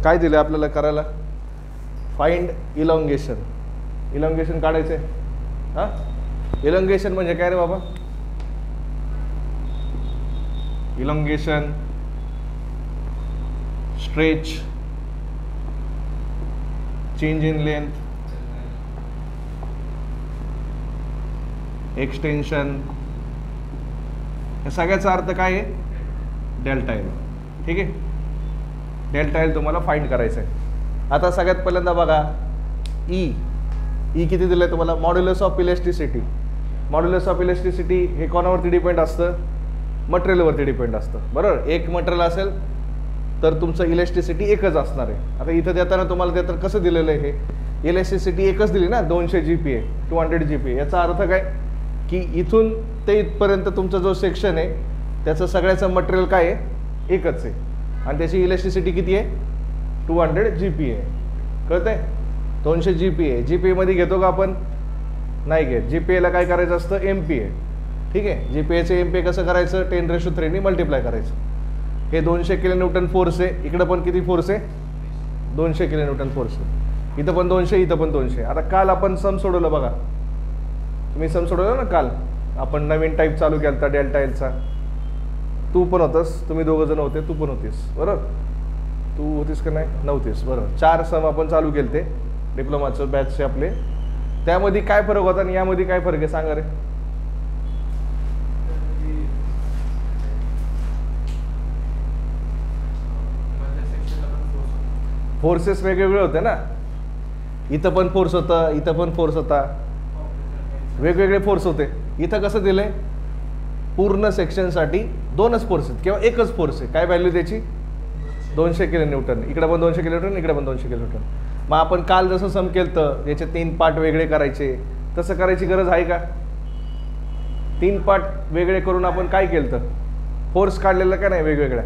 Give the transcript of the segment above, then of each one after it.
काय दिलं आपल्याला करायला? Find elongation. इलॉंगेशन काढायचं आहे. हां, इलॉंगेशन म्हणजे काय रे बाबा? Elongation, stretch, change in length, extension, या सगळ्याचा अर्थ काय आहे? Delta L. ठीक आहे, डेल्टा एल तुम्हाला फाइंड करायचं आहे. आता सगळ्यात पहिल्यांदा बघा ई. ई किती दिलं आहे तुम्हाला? Modulus of elasticity. Modulus of elasticity हे कोणावरती डिपेंड असतं? मटेरियलवरती डिपेंड असतं, बरोबर. एक मटेरियल असेल तर तुमचं इलेस्टिसिटी एकच असणार आहे. आता इथं देताना तुम्हाला देताना कसं दिलेलं आहे? हे इलेस्टिसिटी एकच दिली ना, 200 GPa, 200 GPa. याचा अर्थ काय की इथून ते इथपर्यंत तुमचा जो सेक्शन आहे त्याचं सगळ्याचं मटेरियल काय आहे? एकच आहे. आणि त्याची इलेस्टिसिटी किती आहे? 200 GPa. कळतंय? 200 GPa. GPa मध्ये घेतो का आपण? नाही घेत. GPaला काय करायचं असतं? MPa. ठीक आहे, GPaचे MPa कसं करायचं? 10⁻³ ने मल्टिप्लाय करायचं. हे 200 kN फोर्स आहे. इकडं पण किती फोर्स आहे? 200 kN फोर्स आहे. इथं पण 200, इथं पण 200. आता काल आपण सम सोडवलं बघा. तुम्ही सम सोडवलं ना काल? आपण नवीन टाईप चालू केला डेल्टा एलचा. तू पण होतस, तुम्ही दोघं जण होते, तू पण होतीस, बरोबर. तू होतीस का नाही? नव्हतीस, बरोबर. 4 सम आपण चालू केले ते डिप्लोमाचं बॅचचे आपले. त्यामध्ये काय फरक होता आणि यामध्ये काय फरक आहे सांगा रे? फोर्सेस वेगवेगळे होते ना. इथं पण फोर्स होता, इथं पण फोर्स होता, वेगवेगळे फोर्स होते. इथं कसं दिलंय? पूर्ण सेक्शनसाठी 2च फोर्स आहेत किंवा एकच फोर्स आहे. काय व्हॅल्यू त्याची? 200 kN. इकडे पण 200 kN, इकडे पण 200 kN. मग आपण काल जसं सम केलं तर याचे 3 पार्ट वेगळे करायचे, तसं करायची गरज आहे का? 3 पार्ट वेगळे करून आपण काय केलं तर फोर्स काढलेलं का नाही वेगवेगळ्या?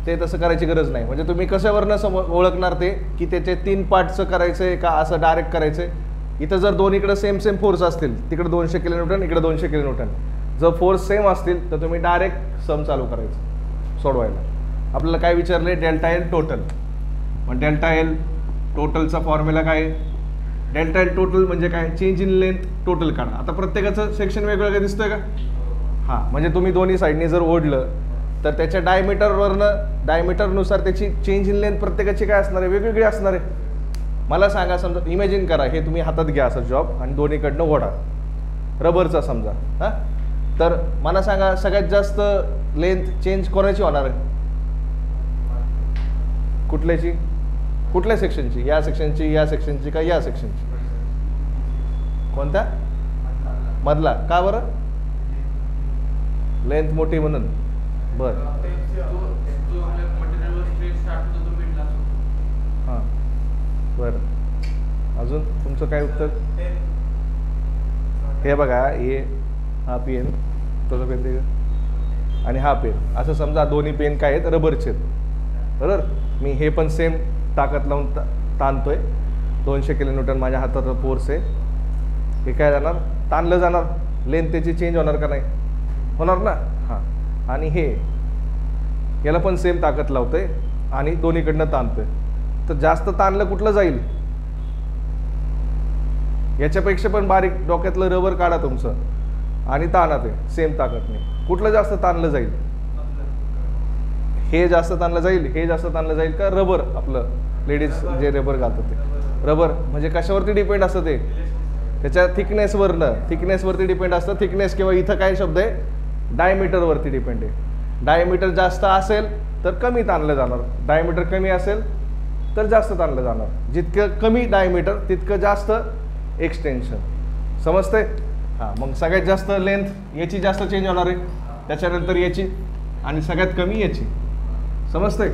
ते तसं करायची गरज नाही. म्हणजे तुम्ही कशावरनं ओळखणार ते की त्याचे 3 पार्टचं करायचं आहे का असं डायरेक्ट करायचं आहे? इथं जर दोन्हीकडे सेम फोर्स असतील, तिकडे 200 kN, इकडे 200 kN, जर फोर्स सेम असतील तर तुम्ही डायरेक्ट सम चालू करायचं सोडवायला. आपल्याला काय विचारले? Delta L total. मग डेल्टा एल टोटलचा फॉर्म्युला काय? डेल्टा एल टोटल म्हणजे काय? चेंज इन लेंथ टोटल काढा. आता प्रत्येकाचं सेक्शन वेगवेगळं दिसतंय का? हां, म्हणजे तुम्ही दोन्ही साईडनी जर ओढलं तर त्याच्या डायमीटरनुसार त्याची चेंज इन लेंथ प्रत्येकाची काय असणार आहे? वेगवेगळी असणार आहे. मला सांगा, समजा इमॅजिन करा हे तुम्ही हातात घ्या असं जॉब आणि दोन्हीकडनं ओढा, रबरचा समजा. हां, तर मला सांगा सगळ्यात जास्त लेंथ चेंज कोणाची होणार आहे? कुठल्याची? कुठल्या सेक्शनची? या सेक्शनची, या सेक्शनची का या सेक्शनची? कोणत्या? मधला. का बरं? लेंथ मोठी म्हणून. बर. हां, बरं. अजून तुमचं काय उत्तर? हे बघा, हे हा पेन, तुझा पेन ते आणि हा पेन, असं समजा दोन्ही पेन काय आहेत? रबरचे आहेत, बरोबर. मी हे पण सेम ताकद लावून ताणतोय. 200 kN माझ्या हातात फोर्स आहे. हे काय जाणार? ताणलं जाणार. लेंथ त्याची चेंज होणार का नाही? होणार ना. हां, आणि हे याला पण सेम ताकद लावतोय आणि दोन्हीकडनं ताणतोय. तर जास्त ताणलं कुठलं जाईल? याच्यापेक्षा पण बारीक डोक्यातलं रबर काढा तुमचं आणि ताणा ते सेम ताकदने. कुठलं जास्त ताणलं जाईल? हे जास्त ताणलं जाईल, हे जास्त ताणलं जाईल का रबर? आपलं लेडीज जे रबर घालतात ते. रबर म्हणजे कशावरती डिपेंड असतं ते? त्याच्या थिकनेसवरती डिपेंड असतं. थिकनेस किंवा इथं काय शब्द आहे? डायमीटरवरती डिपेंड आहे. डायमीटर जास्त असेल तर कमी ताणलं जाणार, डायमीटर कमी असेल तर जास्त ताणलं जाणार. जितकं कमी डायमीटर तितकं जास्त एक्सटेन्शन. समजतंय? हां, मग सगळ्यात जास्त लेंथ याची जास्त चेंज होणार आहे, त्याच्यानंतर याची, आणि सगळ्यात कमी याची. समजतंय?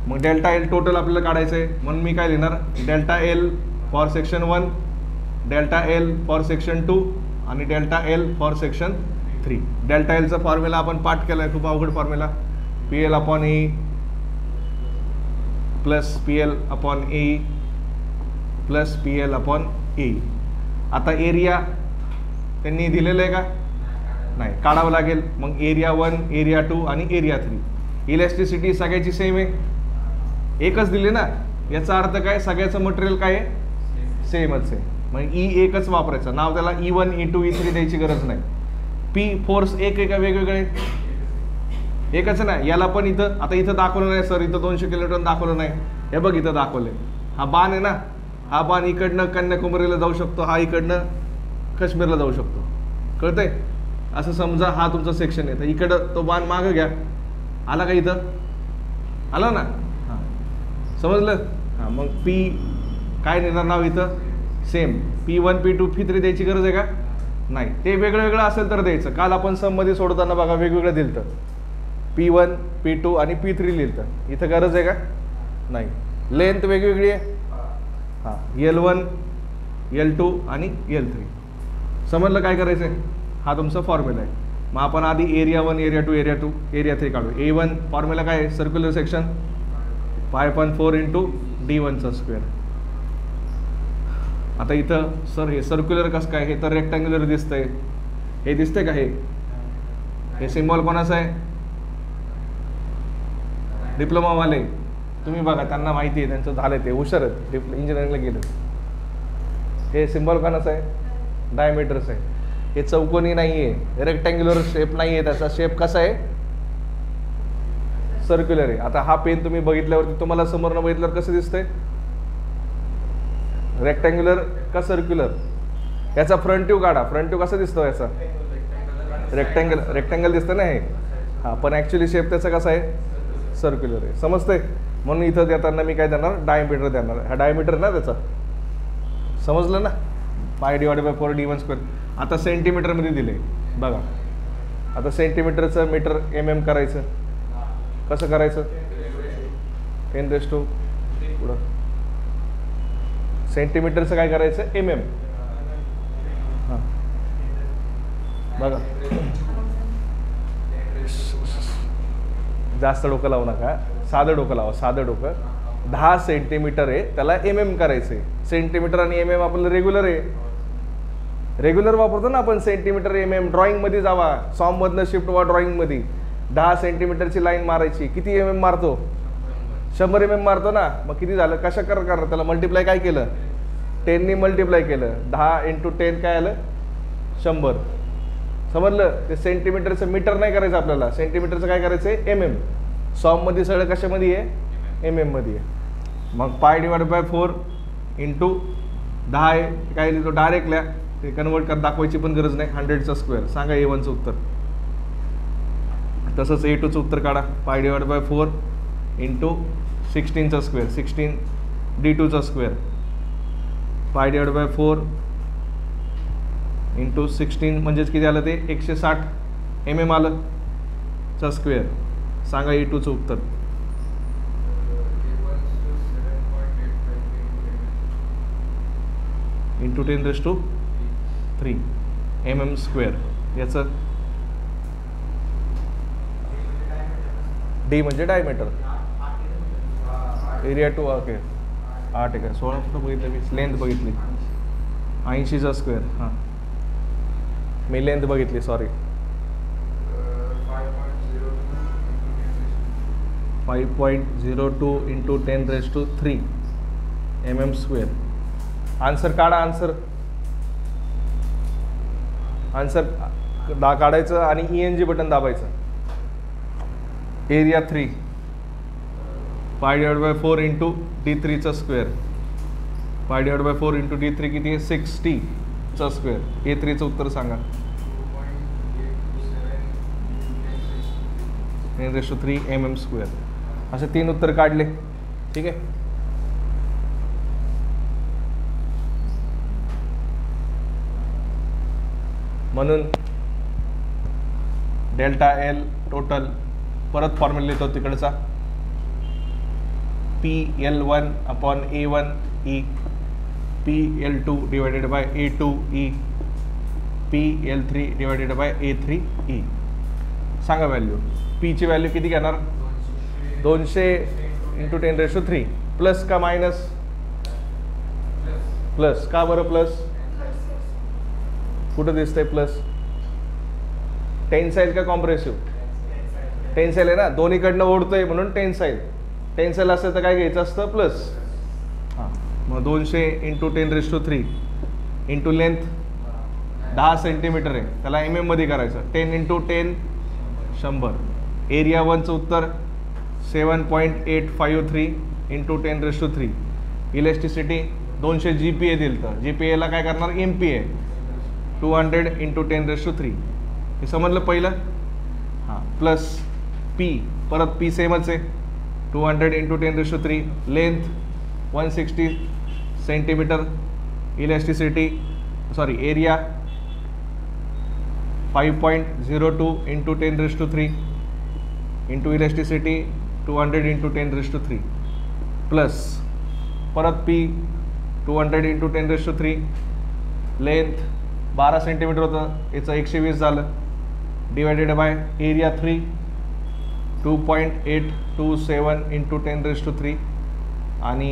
मग डेल्टा एल टोटल आपल्याला काढायचं आहे. म्हणून मी काय लिहिणार? Delta L for section 1, delta L for section 2 आणि delta L for section 3. Delta एलचा फॉर्म्युला आपण पाठ केला आहे, खूप अवघड formula. PL/E plus PL/E plus PL/E. आता एरिया त्यांनी दिलेलं आहे का? नाही, काढावं लागेल. मग एरिया 1, एरिया 2 आणि एरिया 3. इलेस्टिसिटी सगळ्याची सेम आहे, एकच दिली ना. याचा अर्थ काय, सगळ्याचं मटेरियल काय आहे, सेमच आहे. मग ई एकच वापरायचं, नाव त्याला E1 E2 E3 द्यायची गरज नाही. पी फोर्स एक आहे का वेगवेगळे, एकच नाही. याला पण इथं आता इथं दाखवलं नाही सर, इथं 200 किलोमीटर दाखवलं नाही. हे बघ इथं दाखवलंय, हा बाण आहे ना, हा बाण इकडनं कन्याकुमारीला जाऊ शकतो, हा इकडनं काश्मीरला जाऊ शकतो. कळतंय? असं समजा हा तुमचा सेक्शन आहे, तर इकडं तो बाण मागं घ्या, आला का इथं, आला ना, हां समजलं. हां मग पी काय देणार नाव इथं, सेम. P1 P2 P3 द्यायची गरज आहे का, नाही. ते वेगळं वेगळं असेल तर द्यायचं. काल आपण सममध्ये सोडताना बघा वेगवेगळं दिलं तर P1 P2 आणि P3 लिहिलं, इथं गरज आहे का, नाही. लेंथ वेगवेगळी आहे, हां L1 L2 आणि L3. समजलं काय करायचं आहे, हा तुमचा फॉर्म्युला आहे. मग आपण आधी एरिया 1 एरिया 2 एरिया 2 एरिया 3 काढू. A1 फॉर्म्युला काय आहे, सर्क्युलर सेक्शन 5.4 इंटू D1चा स्क्वेअर. आता इथं सर हे सर्क्युलर कसं काय, हे तर रेक्टँग्युलर दिसतंय, हे दिसतंय का, हे सिम्बॉल कोणाचं आहे, डिप्लोमावाले तुम्ही बघा, त्यांना माहिती आहे, त्यांचं झालं, ते हुशार आहेत, इंजिनिअरिंगला गेलं. हे सिम्बॉल कोणाचं आहे, डायमीटरचं आहे. हे चौकोनी नाही आहे, रेक्टँग्युलर शेप नाही आहे, त्याचा शेप कसा आहे, सर्क्युलर आहे. आता हा पेन तुम्ही बघितल्यावरती तुम्हाला समोरनं बघितल्यावर कसं दिसतंय, रेक्टँग्युलर का सर्क्युलर. याचा फ्रंट व्ह्यू काढा, फ्रंट व्ह्यू कसा दिसतो याचा, रेक्टँगल दिसतं ना हे, हां पण ॲक्च्युली शेप त्याचा कसा आहे, सर्क्युलर आहे. समजतंय? म्हणून इथं देताना मी काय देणार, डायमीटर देणार. हा डायमीटर ना त्याचा, समजलं ना, π/4 D1². आता सेंटीमीटरमध्ये दिले बघा. आता सेंटीमीटरचं मीटर MM करायचं, कसं करायचं, 10⁻⁴ पुढं. सेंटीमीटरचं काय करायचं, MM. हां बघा, जास्त डोकं लावू नका, साधं डोकं लावा, साधं डोकं. 10 सेंटीमीटर आहे, त्याला MM करायचं आहे. सेंटीमीटर आणि MM आपलं रेग्युलर आहे, रेग्युलर वापरतो ना आपण, सेंटीमीटर MM. ड्रॉइंगमध्ये जावा, सॉममधनं शिफ्ट व्हा ड्रॉइंगमध्ये. 10 सेंटीमीटरची लाईन मारायची, किती MM मारतो, 100 MM मारतो ना. मग किती झालं, कशा करणार, त्याला मल्टिप्लाय काय केलं, 10नी मल्टिप्लाय केलं. 10 × 10 काय आलं, 100. समजलं? ते सेंटीमीटरचं मीटर नाही करायचं आपल्याला, सेंटीमीटरचं काय करायचं आहे, MM. सॉममध्ये सगळं कशामध्ये आहे, MM मध्ये आहे. मग π/4 इंटू 10 आहे, काय लिहितो डायरेक्ट लिहा, ते कन्वर्ट कर, दाखवायची पण गरज नाही. 100चा स्क्वेअर. सांगा A1चं उत्तर. तसंच A2चं उत्तर काढा, π/4 इंटू 16चा स्क्वेअर, 16 D2चा स्क्वेअर, π/4 इंटू 16 म्हणजेच किती आलं ते 160 MM आलं चा स्क्वेअर. सांगा A2चं उत्तर. Into 10⁻³ MM². याचं D म्हणजे डायमीटर, एरिया 2 ओके 8 आहे, 16 कुठं बघितलं मी, लेंथ बघितली 80चा स्क्वेअर. हां मी लेंथ बघितली, सॉरी. 5.02 into 10⁻³ MM². आन्सर काढा, आन्सर काढायचं आणि ENG बटन दाबायचं. एरिया 3 π/4 इंटू D3चा स्क्वेअर, π/4 इंटू D3 किती आहे, 60चा स्क्वेअर. A3चं उत्तर सांगा. 10⁻³ MM². असे 3 उत्तर काढले, ठीक आहे. म्हणून ΔL टोटल परत फॉर्म्युला लिहितो तिकडचा, PL1/A1E, PL2 / A2E, PL3 / A3E. सांगा व्हॅल्यू. P ची व्हॅल्यू किती घेणार, 200 इंटू 10⁻³ प्लस का मायनस, प्लस. का बरं प्लस, कुठं दिसतंय प्लस, टेन्साईल का कॉम्प्रेसिव्ह, टेन्साईल आहे ना, दोन्हीकडनं ओढतोय म्हणून टेन्साईल. टेन्साईल असेल तर काय घ्यायचं असतं, प्लस. मग 200 इंटू 10⁻³ इंटू लेंथ 10 सेंटीमीटर आहे, त्याला MM मध्ये करायचं. 10 इंटू 10 100. एरिया 1चं उत्तर 7.853 इंटू 10⁻³. इलेस्टिसिटी 200 GPa दिलं तर GPAला काय करणार MPa 200 इंटू 10⁻³. हे समजलं पहिलं. हां, प्लस P, परत P सेमच आहे 200 into 10⁻³. Length 160 centimetre. Elasticity area 5.02 into 10⁻³ into elasticity 200 into 10⁻³ plus परत P 200 इंटू 10⁻³. लेंथ 12 सेंटीमीटर होतं, याचं 120 झालं, डिवायडेड बाय एरिया 3 2.827 इंटू 10⁻³ आणि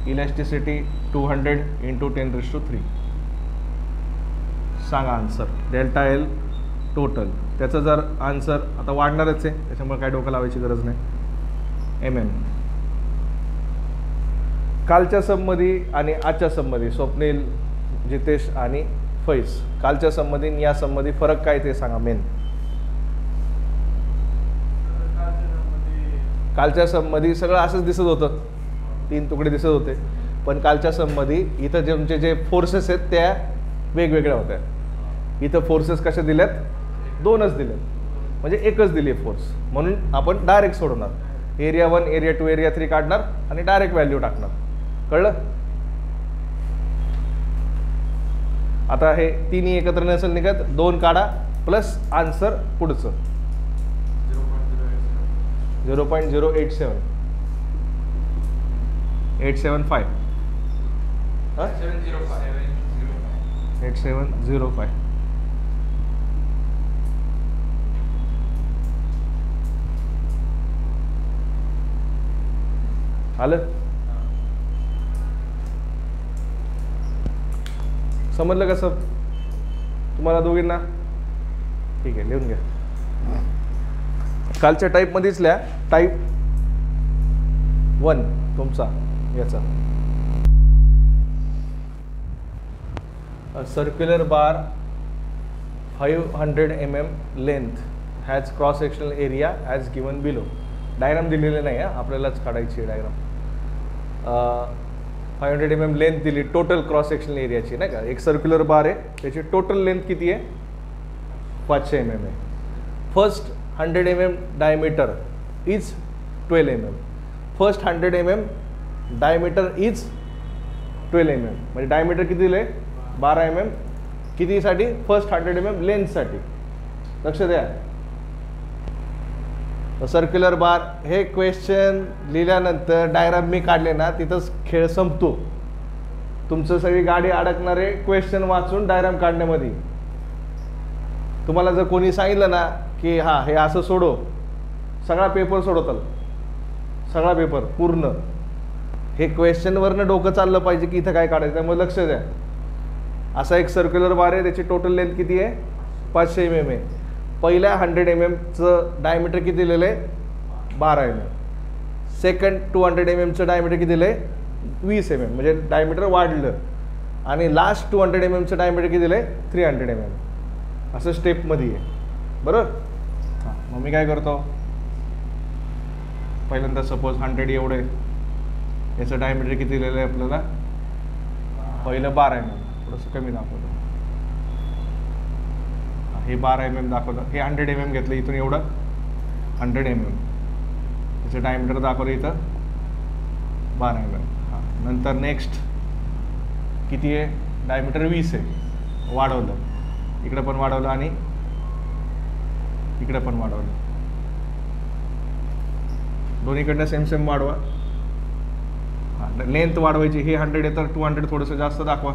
इलेस्टिसिटी 200 इंटू 10⁻³. सांगा आन्सर. Delta L total. त्याचं जर आन्सर आता वाढणारच आहे, त्याच्यामुळे काय डोकं लावायची गरज नाही. MM. कालच्या सबमध्ये आणि आजच्या सबमध्ये स्वप्नील, जितेश आणि फैज, कालच्या सबमध्ये आणि या सबमध्ये फरक काय ते सांगा. मेन कालच्या सबमध्ये सगळं असंच दिसत होतं, 3 तुकडे दिसत होते, पण कालच्या सबमध्ये इथं जे तुमचे जे फोर्सेस आहेत त्या वेगवेगळ्या होत्या. इथं फोर्सेस कशा दिल्यात, 2च दिल्यात, म्हणजे एकच दिली आहे फोर्स, म्हणून आपण डायरेक्ट सोडवणार. एरिया 1, एरिया 2, एरिया 3 काढणार आणि डायरेक्ट व्हॅल्यू टाकणार. कळलं. आता हे तिन्ही एकत्र नसेल निघत, 2 काढा प्लस आन्सर पुढचं 0.087 875 8705. आलं. समजलं कसं तुम्हाला दोघींना. ठीक आहे, लिहून घ्या. कालच्या टाईपमध्येच लिहा. टाईप 1 तुमचा याचा circular bar 500 mm length has cross sectional area as given below. Diagram दिलेले नाही आहे, आपल्यालाच काढायची आहे डायग्राम. 500 mm लेंथ दिली टोटल क्रॉस सेक्शनल एरियाची, नाही का. एक सर्क्युलर बार आहे, त्याची टोटल लेंथ किती आहे 500 mm आहे. First 100 mm diameter is 12 mm. First 100 mm diameter is 12 mm, म्हणजे डायमीटर किती दिलं आहे 12 mm. कितीसाठी, फर्स्ट 100 mm लेंथसाठी. लक्ष द्या. सर्क्युलर बार हे क्वेश्चन लिहिल्यानंतर डायग्राम मी काढले ना, तिथंच खेळ संपतो. तुमचं सगळी गाडी अडकणार आहे क्वेश्चन वाचून डायग्राम काढण्यामध्ये. तुम्हाला जर कोणी सांगितलं ना की हां हे असं सोडव, सगळा पेपर सोडवताल, सगळा पेपर पूर्ण. हे क्वेश्चनवरनं डोकं चाललं पाहिजे की इथं काय काढायचं. त्यामुळे लक्ष द्या. असा एक सर्क्युलर बार आहे, त्याची टोटल लेंथ किती आहे 500 mm आहे. पहिल्या 100 mmचं डायमीटर किती दिलेलं आहे 12 mm. सेकंड 200 mmचं डायमीटर किती दिलं आहे 20 mm, म्हणजे डायमीटर वाढलं. आणि लास्ट 200 mmचं डायमीटर किती दिलं आहे 300 mm. असं स्टेपमध्ये आहे, बरोबर. हां, मग मी काय करतो, पहिल्यांदा सपोज 100 एवढं आहे, याचं डायमीटर किती दिलेलं आहे आपल्याला, पहिलं 12 mm, थोडंसं कमी दाखवतो. हे 12 mm दाखवलं. हे 100 mm घेतलं, इथून एवढं 100 mm, याचं डायमीटर दाखवलं इथं 12 mm. हां, नंतर नेक्स्ट किती आहे डायमीटर 20 आहे, वाढवलं, इकडं पण वाढवलं आणि इकडं पण वाढवलं. दोन्हीकडनं सेम सेम वाढवा. हां, लेंथ वाढवायची. हे 100 आहे तर 200 थोडंसं जास्त दाखवा.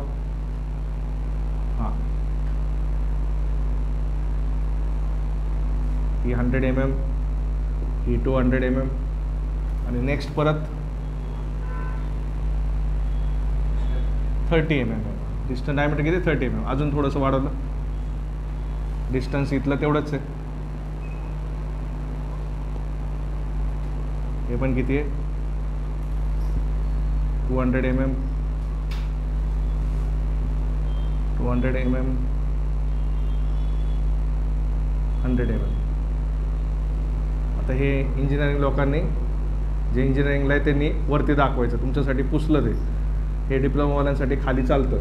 हां, ही 100 mm, ही 200 mm आणि नेक्स्ट परत 30 mm. डिस्टन्स डायमीटर किती 30 mm. अजून थोडंसं वाढवलं. डिस्टन्स इथलं तेवढंच आहे. हे पण किती आहे 200 mm. 200 mm, 100 mm. आता हे इंजिनिअरिंग लोकांनी, जे इंजिनिअरिंगला आहे त्यांनी वरती दाखवायचं, तुमच्यासाठी पुसलं ते. हे डिप्लोमावाल्यांसाठी खाली चालतं.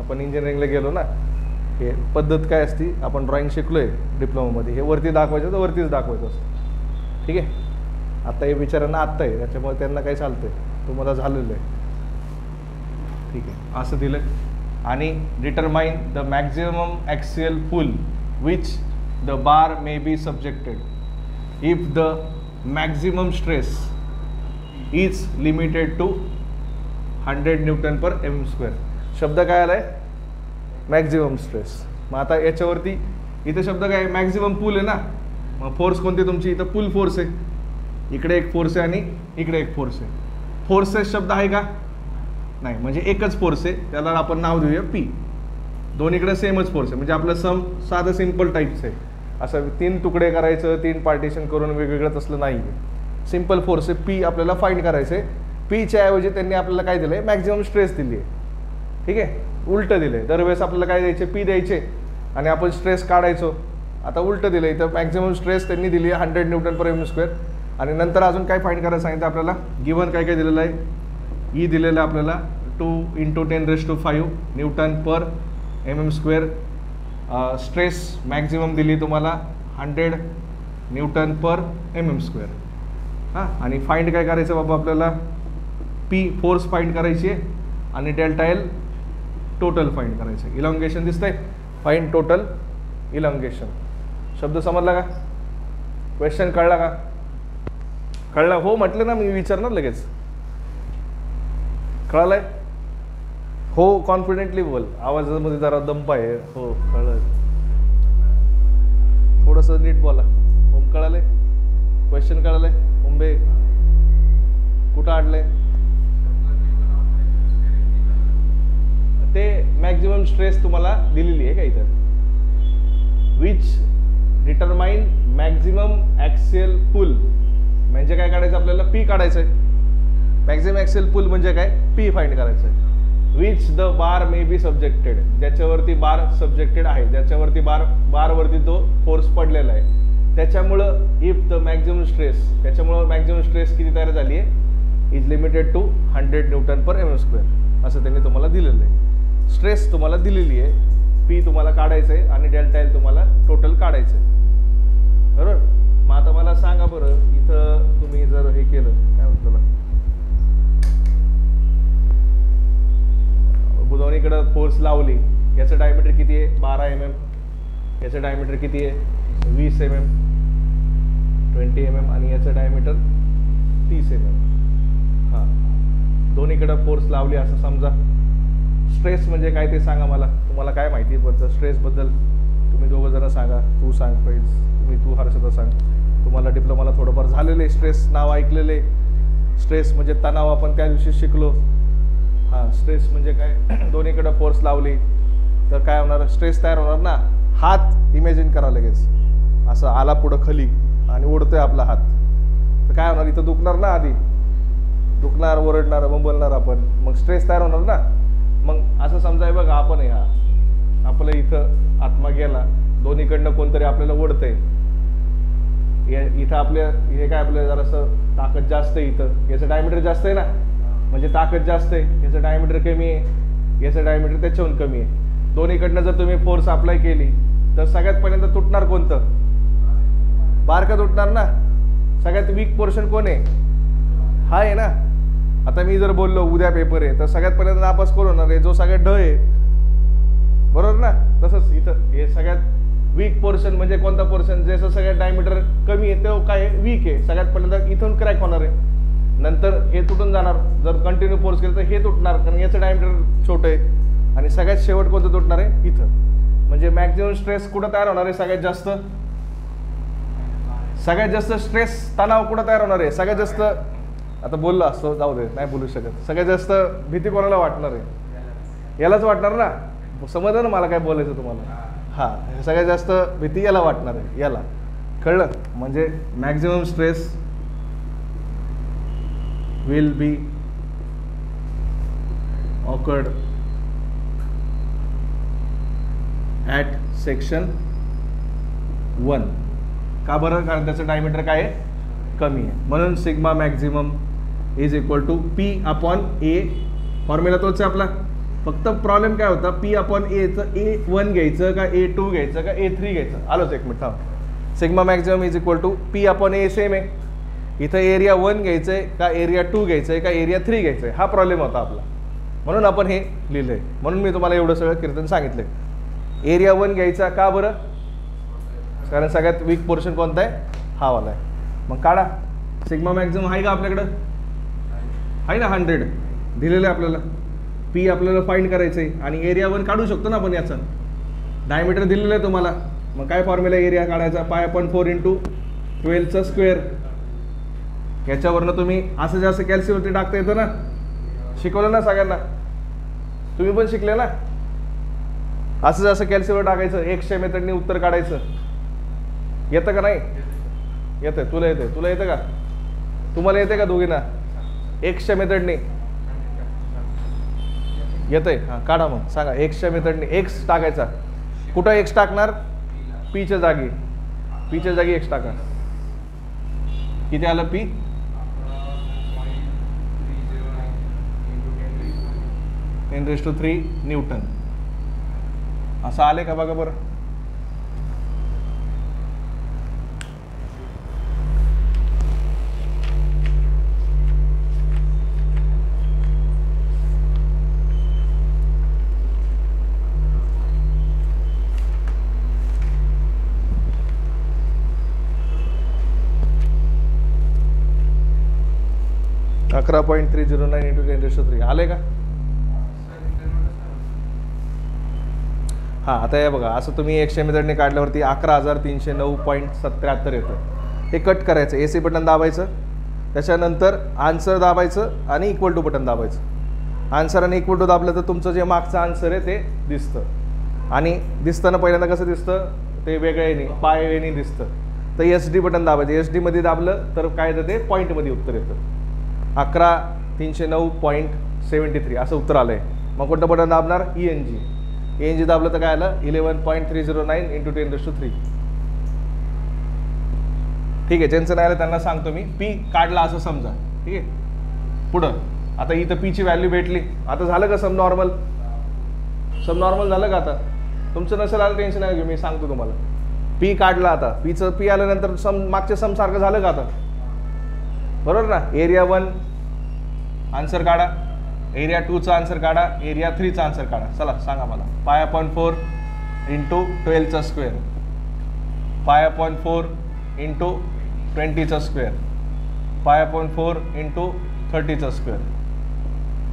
आपण इंजिनिअरिंगला गेलो ना, हे पद्धत काय असती, आपण ड्रॉइंग शिकलो आहे डिप्लोमामध्ये, हे वरती दाखवायचं तर वरतीच दाखवायचं असतं. ठीक आहे. आता हे विचारांना आत्ता आहे, त्याच्यामुळे त्यांना काय चालतं आहे, तुम्हाला झालेलं आहे. ठीक आहे, असं दिलं. आणि determine the maximum axial pull which the bar may be subjected if the maximum stress is limited to 100 Nm/mm². शब्द काय आलाय? Maximum stress. मग आता याच्यावरती इथे शब्द काय? मॅक्झिमम पूल आहे ना. मग फोर्स कोणती तुमची? इथं पुल फोर्स आहे, इकडे एक फोर्स आहे आणि इकडे एक फोर्स आहे. फोर्सेस शब्द आहे का? नाही. म्हणजे एकच फोर्स आहे, त्याला आपण नाव देऊया पी. दोन्हीकडे सेमच फोर्स आहे, म्हणजे आपलं सम साधं सिम्पल टाईपचं आहे. असं 3 तुकडे करायचं, 3 पार्टिशन करून वेगवेगळं तसलं नाही आहे. सिम्पल फोर्स आहे पी, आपल्याला फाइंड करायचं आहे. पीच्या ऐवजी त्यांनी आपल्याला काय दिलं आहे? मॅक्झिमम स्ट्रेस दिली आहे. ठीक आहे, उलटं दिलं आहे. दरवेळेस आपल्याला काय द्यायचे? पी द्यायचे आणि आपण स्ट्रेस काढायचो. आता उलटं दिलं आहे. तर मॅक्झिमम स्ट्रेस त्यांनी दिली आहे 100 Nm/mm². आणि नंतर अजून काय फाइंड करायला सांगितलं आपल्याला? गिवन काय काय दिलेलं आहे? ई दिलेलं आहे आपल्याला 2 × 10⁵ Nm/mm². स्ट्रेस मॅक्झिमम दिली तुम्हाला 100 Nm/mm². हां, आणि फाइंड काय करायचं बाबा आपल्याला? पी फोर्स फाइंड करायची आहे आणि डेल्टा एल टोटल फाइंड करायचं आहे. इलॉंगेशन दिसतंय? Find total elongation. शब्द समजला का? क्वेश्चन कळला का? कळला? हो म्हटलं ना, मी विचारणार लगेच. कळालंय? हो, कॉन्फिडेंटली बोल, आवाजामध्ये जरा दंप आहे. हो कळलं. थोडंसं नीट बोला. होम कळालंय? क्वेश्चन कळालंय? मुंबई कुठं अडलंय? ते मॅक्झिमम स्ट्रेस तुम्हाला दिलेली आहे का इथं? विच डिटरमाइन मॅक्झिमम ॲक्सियल पुल. म्हणजे काय काढायचं आपल्याला? पी काढायचं आहे. मॅक्झिमम ॲक्सियल पुल म्हणजे काय? पी फाइंड करायचं आहे. Which the bar may be subjected, ज्याच्यावरती बार सब्जेक्टेड आहे, ज्याच्यावरती बारवरती तो फोर्स पडलेला आहे, त्याच्यामुळं इफ द मॅक्झिमम स्ट्रेस, त्याच्यामुळं मॅक्झिमम स्ट्रेस किती तयार झाली आहे? Is limited to 100 Nm/mm². असं त्यांनी तुम्हाला दिलेलं आहे. स्ट्रेस तुम्हाला दिलेली आहे, पी तुम्हाला काढायचं आहे आणि डेल्टा एल तुम्हाला टोटल काढायचं आहे. बरोबर? मग आता मला सांगा बरं, इथं तुम्ही जर हे केलं, काय म्हणतो, दोन्हीकडं फोर्स लावली, याचं डायमीटर किती आहे? 12 mm. याचं डायमीटर किती आहे? 20 mm, 20 mm. आणि याचं डायमीटर 30 mm. हां, दोन्हीकडं फोर्स लावली असं समजा. स्ट्रेस म्हणजे काय ते सांगा मला. तुम्हाला काय माहिती पडतं स्ट्रेसबद्दल? तुम्ही दोघं जण सांगा. तू सांग पहिले. तू हर्षदा सांग. तुम्हाला डिप्लोमाला थोडंफार झालेले स्ट्रेस नाव ऐकलेले. स्ट्रेस म्हणजे तणाव, आपण त्या दिवशी शिकलो. हां, स्ट्रेस म्हणजे काय? दोन्हीकडं फोर्स लावली तर काय होणार? स्ट्रेस तयार होणार ना. हात इमॅजिन करा लगेच, असं आला पुढं खाली आणि उडतोय आपला हात, तर काय होणार? इथं दुखणार ना, आधी दुखणार, ओरडणार, बोलणार आपण, मग स्ट्रेस तयार होणार ना. मग असं समजाय बघा, आपण ह्या आपलं इथं आत्मा गेला, दोन्हीकडनं कोणतरी आपल्याला ओढतंय. इथं आपल्या हे काय, आपलं जरासं ताकद जास्त आहे इथं, याचं डायमीटर जास्त आहे ना, म्हणजे ताकद जास्त आहे. याचं डायमीटर कमी आहे, याचं डायमीटर त्याच्याहून कमी आहे. दोन्हीकडनं जर तुम्ही फोर्स अप्लाय केली तर सगळ्यात पहिल्यांदा तुटणार कोणतं? बारकं तुटणार ना. सगळ्यात वीक पोर्शन कोण आहे? हा आहे ना. आता मी जर बोललो उद्या पेपर आहे, तर सगळ्यात पहिल्यांदा नापास कोण होणार आहे? जो सगळ्यात ढ आहे. बरोबर ना? तसंच इथं हे सगळ्यात वीक पोर्शन म्हणजे कोणता पोर्शन? जसं सगळ्यात डायमीटर कमी आहे तो काय वीक आहे. सगळ्यात पहिल्यांदा इथून क्रॅक होणार आहे, नंतर हे तुटून जाणार. जर कंटिन्यू फोर्स केलं तर हे तुटणार, कारण याचं डायमीटर छोटं आहे. आणि सगळ्यात शेवट कोणतं तुटणार आहे? इथं. म्हणजे मॅक्झिमम स्ट्रेस कुठं तयार होणार आहे? सगळ्यात जास्त स्ट्रेस, तणाव कुठं तयार होणार आहे? सगळ्यात जास्त, आता बोललो असतो, जाऊ दे, नाही बोलू शकत. सगळ्यात जास्त भीती कोणाला वाटणार आहे? यालाच वाटणार ना. समजलं ना मला काय बोलायचं तुम्हाला? हां, सगळ्यात जास्त भीती याला वाटणार आहे, याला. कळलं? म्हणजे maximum stress will be occurred at section 1. का बरं? कारण त्याचं डायमीटर काय आहे? कमी आहे. म्हणून sigma maximum is equal to P upon A. Formula तोच आहे आपला. फक्त प्रॉब्लेम काय होता? पी अपॉन एचं A1 घ्यायचं का A2 घ्यायचं का A3 घ्यायचं? आलोच एक मिनिट थांब. Sigma maximum is equal to P upon A same आहे. इथं एरिया 1 घ्यायचं आहे का एरिया 2 घ्यायचं आहे का एरिया 3 घ्यायचं आहे? हा प्रॉब्लेम होता आपला. म्हणून आपण हे लिहिलं आहे. म्हणून मी तुम्हाला एवढं सगळं कीर्तन सांगितलं आहे. एरिया 1 घ्यायचा का बरं? कारण सगळ्यात वीक पोर्शन कोणता आहे? हा वाला आहे. मग काढा. सिग्मा मॅक्झिमम आहे का आपल्याकडं? आहे ना, 100 दिलेलं आहे आपल्याला. पी आपल्याला फाइंड करायचं आहे आणि एरिया 1 काढू शकतो ना आपण. याचं डायमीटर दिलेलं आहे तुम्हाला. मग काय फॉर्म्युला एरिया काढायचा? π/4 × 12चा स्क्वेअर. याच्यावरनं तुम्ही असं जास्त कॅल्सीवरती टाकता येतं ना. शिकवलं ना सगळ्यांना, तुम्ही पण शिकले ना. असं जास्त कॅल्सीवर टाकायचं, एक्सच्या मेथडने उत्तर काढायचं. येतं का नाही? येतं. तुला येतं? तुला येतं का? तुम्हाला येते का दोघींना? एक्सच्या मेथडने येतंय? हां काढा मग. सांगा. एक्सच्या मेथडने एक्स टाकायचा. कुठं एक्स टाकणार? पीच्या जागी. पीच्या जागी एक्स टाका. किती आलं पी? 10⁻³ न्यूटन. असं आले का बघा बरं. $11.309 × 10⁻³ आले का? हां आता हे बघा. असं तुम्ही एक्सच्या मेथडने काढल्यावरती 11,309.77 येतं. हे कट करायचं. AC बटन दाबायचं. त्याच्यानंतर आन्सर दाबायचं आणि इक्वल टू बटन दाबायचं. आन्सर आणि इक्वल टू दाबलं तर तुमचं जे मागचं आन्सर आहे ते दिसतं. आणि दिसताना पहिल्यांदा कसं दिसतं? ते वेगळं येणे पाय वेणी दिसतं. तर SD बटन दाबायचं. SD मध्ये दाबलं तर काय येतं? ते पॉईंटमध्ये उत्तर येतं. 11,309.73 असं उत्तर आलं आहे. मग कोणतं बटन दाबणार? ENG दाबलं तर काय आलं? 11.309 × 10⁻³. ठीक आहे. ज्यांचं नाही आलं त्यांना सांगतो मी. पी काढला असं समजा. ठीक आहे. पुढं आता इथं पीची व्हॅल्यू भेटली. आता झालं का सम नॉर्मल? सम नॉर्मल झालं का? आता तुमचं नसेल आलं टेन्शन नाही घेऊ. मी सांगतो तुम्हाला. पी काढला. आता पीचं पी आल्यानंतर सम मागच्या सम सारखं झालं का? आता बरोबर ना. एरिया 1 आन्सर काढा. एरिया 2चा आन्सर काढा. एरिया 3चा आन्सर काढा. चला सांगा मला. π/4 × 12चा स्क्वेअर. π/4 × 20चा स्क्वेअर. π/4 × 30चा स्क्वेअर.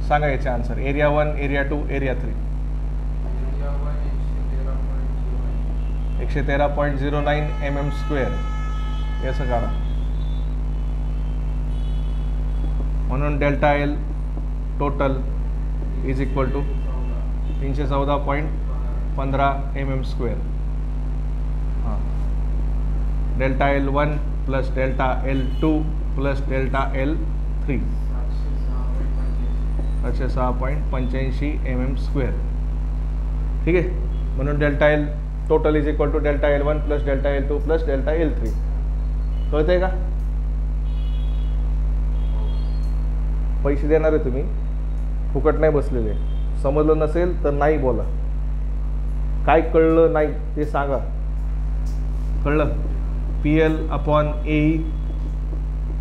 सांगा याचे answer. Area 1, area 2, area 3. 113.09 mm². याचं काढा. म्हणून ΔL total is equal to 314.15 mm². हां. ΔL1 + ΔL2 + ΔL3 106.85 mm². ठीक आहे. म्हणून ΔL total is equal to ΔL1 + ΔL2 + ΔL3. कळतंय का? पैसे देणार आहे तुम्ही, फुकट नाही बसलेले. समजलं नसेल तर नाही बोला. काय कळलं नाही ते सांगा. कळलं? PL/AE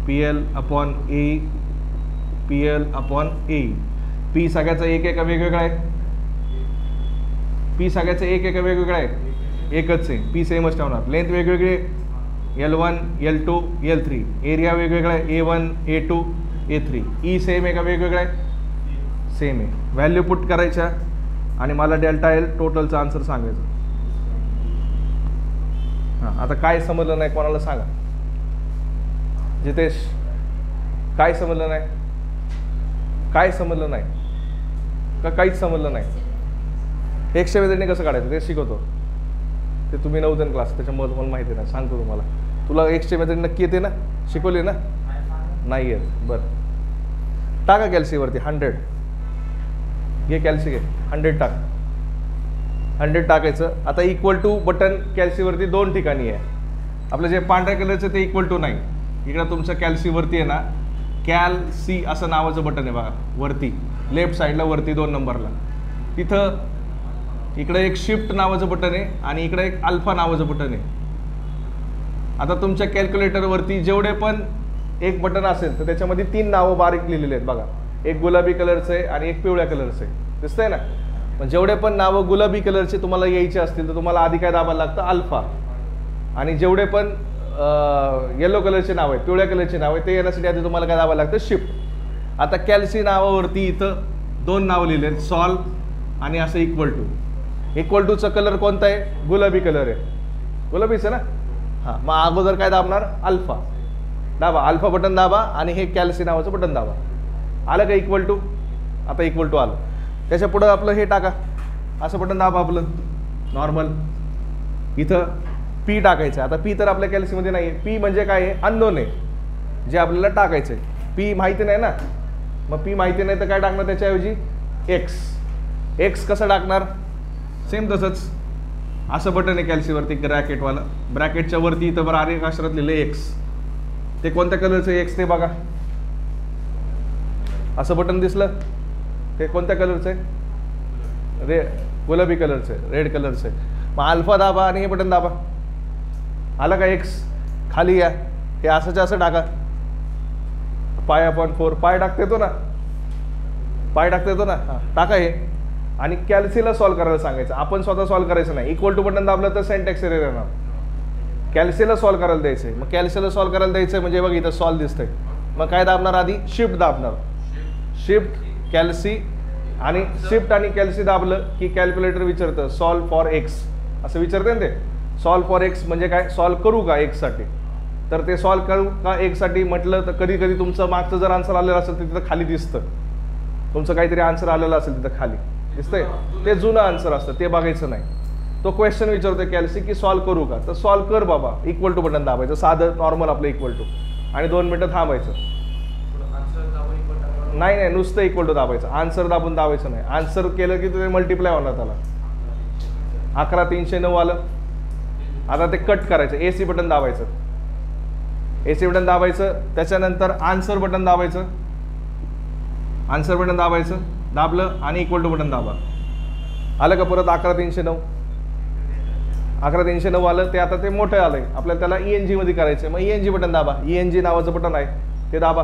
PL/AE PL/AE. पी सगळ्याचा एक आहे का वेगवेगळा आहे? पी सगळ्याचा एक आहे का वेगवेगळा आहे? एकच आहे. पी सेमच ठेवणार. लेंथ वेगवेगळी आहे. L1 L2 L3. एरिया वेगवेगळा आहे. A1 A2 A3. E same आहे का वेगवेगळा आहे? सेम आहे. व्हॅल्यू पुट करायच्या आणि मला ΔL टोटलचं आन्सर सांगायचं. हां. आता काय समजलं नाही कोणाला सांगा. जितेश काय समजलं नाही? काय समजलं नाही का? काहीच समजलं नाही. एक्सच्या मेथडने कसं काढायचं ते शिकवतो. ते तुम्ही नव्हतं क्लास, त्याच्यामुळे तुम्हाला माहिती नाही. सांगतो तुम्हाला. तुला एक्सच्या मेथड नक्की येते ना? शिकवली ना? नाही येत. बरं टाका कॅल्सीवरती 100. घे कॅल्सी घे. 100 टाक. 100 टाकायचं. आता इक्वल टू बटन कॅल्सीवरती 2 ठिकाणी आहे. आपलं जे पांढऱ्या कलरचं ते इक्वल टू नाही. इकडं तुमचं कॅल्सीवरती आहे ना, कॅल सी असं नावाचं बटन आहे बघा वरती लेफ्ट साईडला वरती 2 नंबरला. तिथं इकडे एक शिफ्ट नावाचं बटन आहे आणि इकडे एक अल्फा नावाचं बटन आहे. आता तुमच्या कॅल्क्युलेटरवरती जेवढे पण एक बटन असेल तर त्याच्यामध्ये 3 नावं बारीक लिहिलेले आहेत बघा. एक गुलाबी कलरचं आहे आणि एक पिवळ्या कलरचं आहे. दिसतंय ना. पण जेवढे पण नावं गुलाबी कलरचे तुम्हाला यायचे असतील तर तुम्हाला आधी काय दाबायला लागतं, अल्फा. आणि जेवढे पण येलो कलरचे नाव आहेत, पिवळ्या कलरचे नाव आहे, ते येण्यासाठी आधी तुम्हाला काय दाबायला लागतं, शिफ्ट. आता कॅल्सी नावावरती इथं 2 नावं लिहिले आहेत, सॉल्व आणि असं इक्वल टू. इक्वल टूचा कलर कोणता आहे, गुलाबी कलर आहे. गुलाबीच आहे ना. हां, मग अगोदर काय दाबणार, अल्फा दाबा. अल्फा बटन दाबा आणि हे कॅल्सी नावाचं बटन दाबा. आलं का इक्वल टू. आता इक्वल टू आलं. त्याच्या पुढं आपलं हे टाका, असं बटन दाबा आपलं नॉर्मल. इथं पी टाकायचं. आता पी तर आपल्या कॅल्सीमध्ये नाही आहे. पी म्हणजे काय आहे, अननोन आहे, जे आपल्याला टाकायचं आहे. पी माहिती नाही ना, मग पी माहिती नाही तर काय टाकणार त्याच्याऐवजी, एक्स. एक्स कसं टाकणार, सेम तसंच. असं बटन आहे कॅल्सीवरती ब्रॅकेटवालं. ब्रॅकेटच्या वरती इथं बरं आर्य अक्षरात लिहिलं एक्स. ते कोणत्या कलरचं एक्स ते बघा. असं बटन दिसलं ते कोणत्या कलरचं आहे, गुलाबी कलरचं आहे, रेड कलरचं आहे. मग अल्फा दाबा आणि हे बटन दाबा. आलं का एक्स. खाली या, हे असंच्या असं टाका. पाय अपॉन 4 पाय टाकता येतो ना, पाय टाकता येतो ना, हां टाका हे. आणि कॅल्सीला सॉल्व करायला सांगायचं, आपण स्वतः सॉल्व करायचं नाही. इक्वल टू बटन दाबलं तर सिंटॅक्स एरर येणार. कॅल्सीला सॉल्व करायला द्यायचं आहे. मग कॅल्सीला सॉल्व करायला द्यायचं आहे म्हणजे बघ इथं सॉल्व दिसतंय. मग काय दाबणार, आधी शिफ्ट दाबणार. शिफ्ट कॅल्सी आणि शिफ्ट आणि कॅल्सी दाबलं की कॅल्क्युलेटर विचारतं सॉल्व फॉर एक्स असं विचारते ना ते. सॉल्व फॉर एक्स म्हणजे काय, सॉल्व करू का एक्ससाठी. तर ते सॉल्व करू का एक्ससाठी म्हटलं तर कधी कधी तुमचं मागचं जर आन्सर आलेलं असेल तर तिथं खाली दिसतं. तुमचं काहीतरी आन्सर आलेलं असेल तिथं खाली दिसतंय, ते जुनं आन्सर असतं, ते बघायचं नाही. तो क्वेश्चन विचारतोय कॅल्सी की सॉल्व करू का, तर सॉल्व कर बाबा. इक्वल टू बटन दाबायचं, साधं नॉर्मल आपलं इक्वल टू, आणि 2 मिनटं थांबायचं. नाही नाही, नुसतं इक्वल टू दाबायचं. आन्सर दाबून दाबायचं नाही. आन्सर केलं की तुम्ही मल्टिप्लाय होणार त्याला. 11309 आलं. आता ते कट करायचं. एसी बटन दाबायचं. एसी बटन दाबायचं. त्याच्यानंतर आन्सर बटन दाबायचं. आन्सर बटन दाबायचं. दाबलं आणि इक्वल टू बटन दाबा. आलं का परत 11309. 11309 आलं. ते आता ते मोठं आलंय आपल्याला, त्याला ENG मध्ये करायचं. मग ENG बटन दाबा. ENG नावाचं बटन आहे ते दाबा.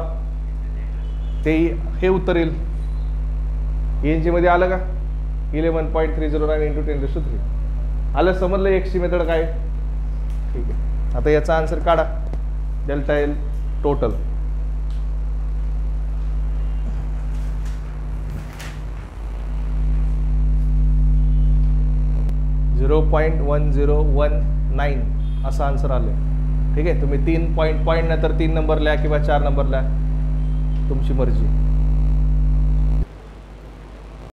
ते हे उत्तर येईल. ENG मध्ये आलं का, 11.309 × 10⁻³ आलं. समजलं एक्सची मेथड काय. ठीक आहे. आता याचा आन्सर काढा. Delta L total. .1019 असं आन्सर आलं. ठीक आहे. तुम्ही 3 पॉईंट नाही तर 3 नंबर लिहा किंवा 4 नंबर लिहा, तुमची मर्जी.